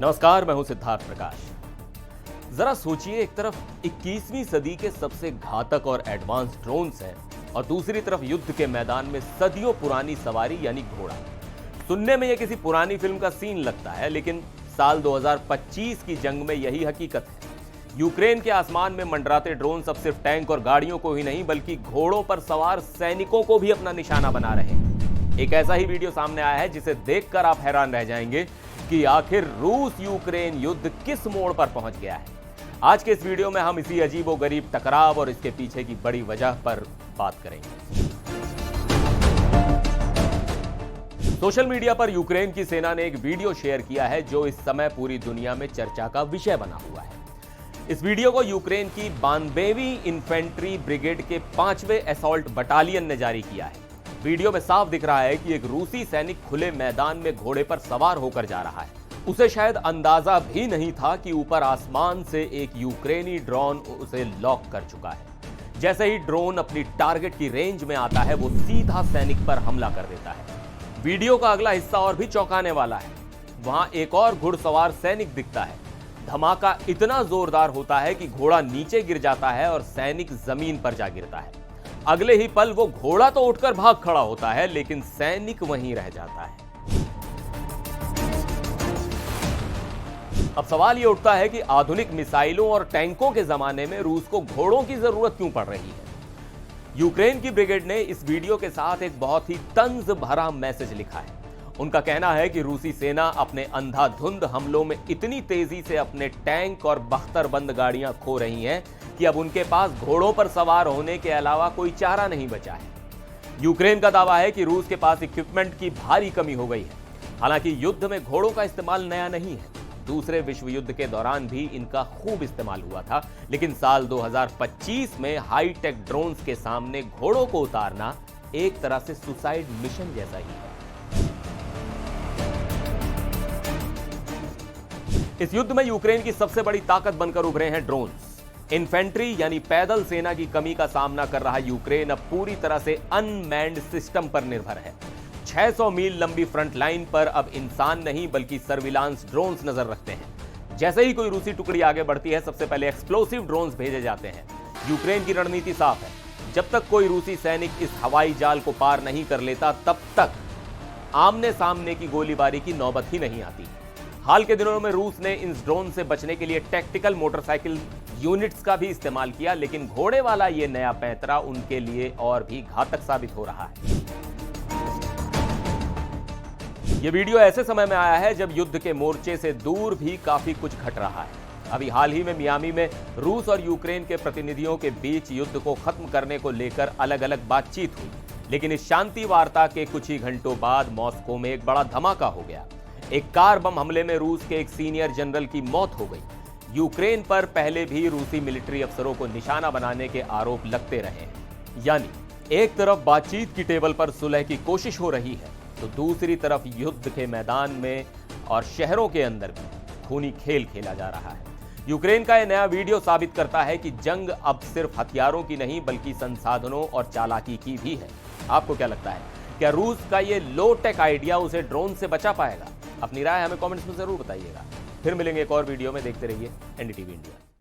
नमस्कार, मैं हूं सिद्धार्थ प्रकाश। जरा सोचिए, एक तरफ 21वीं सदी के सबसे घातक और एडवांस ड्रोन्स हैं और दूसरी तरफ युद्ध के मैदान में सदियों पुरानी सवारी यानी घोड़ा। सुनने में यह किसी पुरानी फिल्म का सीन लगता है, लेकिन साल 2025 की जंग में यही हकीकत है। यूक्रेन के आसमान में मंडराते ड्रोन अब सिर्फ टैंक और गाड़ियों को ही नहीं, बल्कि घोड़ों पर सवार सैनिकों को भी अपना निशाना बना रहे हैं। एक ऐसा ही वीडियो सामने आया है जिसे देखकर आप हैरान रह जाएंगे कि आखिर रूस यूक्रेन युद्ध किस मोड़ पर पहुंच गया है। आज के इस वीडियो में हम इसी अजीबोगरीब टकराव और इसके पीछे की बड़ी वजह पर बात करेंगे। सोशल मीडिया पर यूक्रेन की सेना ने एक वीडियो शेयर किया है जो इस समय पूरी दुनिया में चर्चा का विषय बना हुआ है। इस वीडियो को यूक्रेन की 92वीं इन्फेंट्री ब्रिगेड के 5वें असॉल्ट बटालियन ने जारी किया है। वीडियो में साफ दिख रहा है कि एक रूसी सैनिक खुले मैदान में घोड़े पर सवार होकर जा रहा है। उसे शायद अंदाजा भी नहीं था कि वीपर आसमान से एक यूक्रेनी ड्रोन उसे लॉक कर चुका है। जैसे ही ड्रोन अपनी टारगेट की रेंज में आता है, वो सीधा सैनिक पर हमला कर देता है। वीडियो का अगला हिस्सा और भी चौंकाने वाला है। वहां एक और घुड़सवार सैनिक दिखता है। धमाका इतना जोरदार होता है कि घोड़ा नीचे गिर जाता है और सैनिक जमीन पर जा गिरता है। अगले ही पल वो घोड़ा तो उठकर भाग खड़ा होता है, लेकिन सैनिक वहीं रह जाता है। अब सवाल ये उठता है कि आधुनिक मिसाइलों और टैंकों के जमाने में रूस को घोड़ों की जरूरत क्यों पड़ रही है। यूक्रेन की ब्रिगेड ने इस वीडियो के साथ एक बहुत ही तंज भरा मैसेज लिखा है। उनका कहना है कि रूसी सेना अपने अंधाधुंध हमलों में इतनी तेजी से अपने टैंक और बख्तरबंद गाड़ियां खो रही हैं कि अब उनके पास घोड़ों पर सवार होने के अलावा कोई चारा नहीं बचा है। यूक्रेन का दावा है कि रूस के पास इक्विपमेंट की भारी कमी हो गई है। हालांकि युद्ध में घोड़ों का इस्तेमाल नया नहीं है। दूसरे विश्व युद्ध के दौरान भी इनका खूब इस्तेमाल हुआ था, लेकिन साल 2025 में हाईटेक ड्रोन्स के सामने घोड़ों को उतारना एक तरह से सुसाइड मिशन जैसा ही है। इस युद्ध में यूक्रेन की सबसे बड़ी ताकत बनकर उभरे हैं ड्रोन्स। इन्फेंट्री यानी पैदल सेना की कमी का सामना कर रहा यूक्रेन अब पूरी तरह से अनमैन्ड सिस्टम पर निर्भर है। 600 मील लंबी फ्रंट लाइन पर अब इंसान नहीं बल्कि सर्विलांस ड्रोन्स नजर रखते हैं। जैसे ही कोई रूसी टुकड़ी आगे बढ़ती है, सबसे पहले एक्सप्लोसिव ड्रोन्स भेजे जाते हैं। यूक्रेन की रणनीति साफ है, जब तक कोई रूसी सैनिक इस हवाई जाल को पार नहीं कर लेता, तब तक आमने सामने की गोलीबारी की नौबत ही नहीं आती। हाल के दिनों में रूस ने इन ड्रोन से बचने के लिए टैक्टिकल मोटरसाइकिल यूनिट्स का भी इस्तेमाल किया, लेकिन घोड़े वाला ये नया पैंतरा उनके लिए और भी घातक साबित हो रहा है। ये वीडियो ऐसे समय में आया है जब युद्ध के मोर्चे से दूर भी काफी कुछ घट रहा है। अभी हाल ही में मियामी में रूस और यूक्रेन के प्रतिनिधियों के बीच युद्ध को खत्म करने को लेकर अलग अलग बातचीत हुई, लेकिन इस शांति वार्ता के कुछ ही घंटों बाद मॉस्को में एक बड़ा धमाका हो गया। एक कार बम हमले में रूस के एक सीनियर जनरल की मौत हो गई। यूक्रेन पर पहले भी रूसी मिलिट्री अफसरों को निशाना बनाने के आरोप लगते रहे हैं। यानी एक तरफ बातचीत की टेबल पर सुलह की कोशिश हो रही है, तो दूसरी तरफ युद्ध के मैदान में और शहरों के अंदर भी खूनी खेल खेला जा रहा है। यूक्रेन का यह नया वीडियो साबित करता है कि जंग अब सिर्फ हथियारों की नहीं बल्कि संसाधनों और चालाकी की भी है। आपको क्या लगता है, क्या रूस का ये लो टेक आइडिया उसे ड्रोन से बचा पाएगा? अपनी राय हमें कमेंट्स में जरूर बताइएगा। फिर मिलेंगे एक और वीडियो में। देखते रहिए एनडीटीवी इंडिया।